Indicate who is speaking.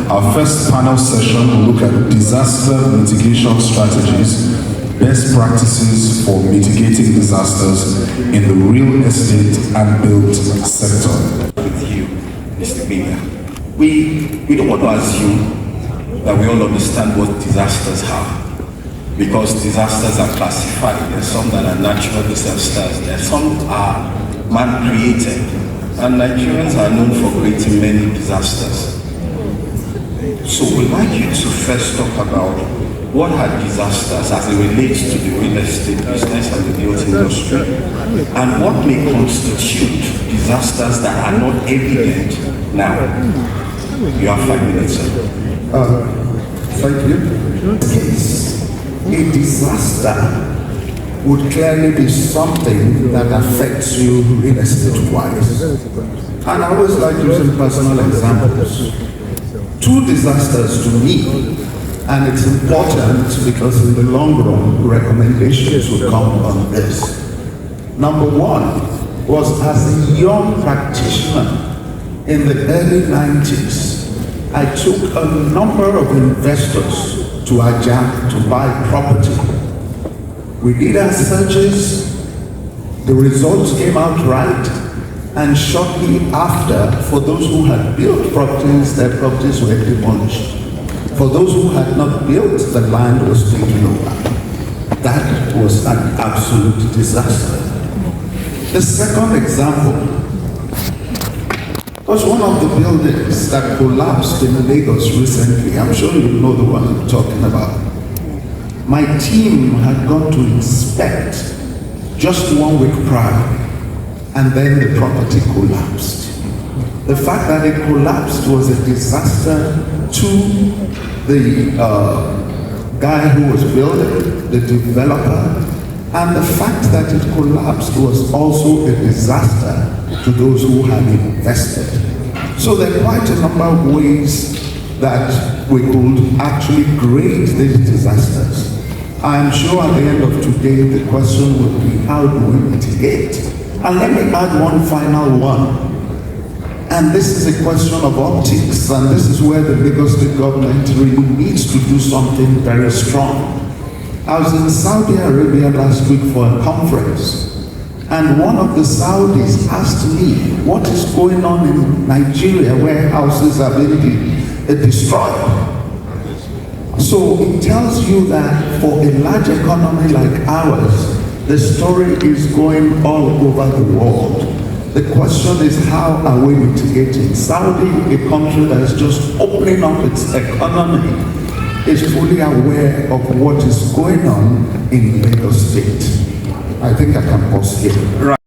Speaker 1: Our first panel session will look at disaster mitigation strategies, best practices for mitigating disasters in the real estate and built sector.
Speaker 2: With you, Mr. Mayor, we don't want to assume that we all understand what disasters are, because disasters are classified. There are some that are natural disasters, there are some are man-created, and Nigerians are known for creating many disasters. So we'd like you to first talk about what are disasters as it relates to the real estate business and the built industry, and what may constitute disasters that are not evident now. You have 5 minutes, sir.
Speaker 3: Thank you. Yes, a disaster would clearly be something that affects you real estate-wise. And I always like using personal examples. 2 disasters to me, and it's important because in the long run, recommendations will come on this. Number 1 was as a young practitioner in the early 90s, I took a number of investors to Ajah to buy property. We did our searches, the results came out right, and shortly after, for those who had built properties, their properties were demolished. For those who had not built, the land was taken over. That was an absolute disaster. The second example was one of the buildings that collapsed in Lagos recently. I'm sure you know the one I'm talking about. My team had gone to inspect just 1 week prior, and then the property collapsed. The fact that it collapsed was a disaster to the guy who was building, the developer, and the fact that it collapsed was also a disaster to those who had invested. So there are quite a number of ways that we could actually grade these disasters. I'm sure at the end of today, the question will be, how do we mitigate? And let me add one final one. And this is a question of optics, and this is where the Lagos State government really needs to do something very strong. I was in Saudi Arabia last week for a conference, and one of the Saudis asked me, what is going on in Nigeria where houses are being destroyed? So it tells you that for a large economy like ours, the story is going all over the world. The question is, how are we mitigating? Saudi, a country that is just opening up its economy, is fully aware of what is going on in Lagos State. I think I can pause here. Right.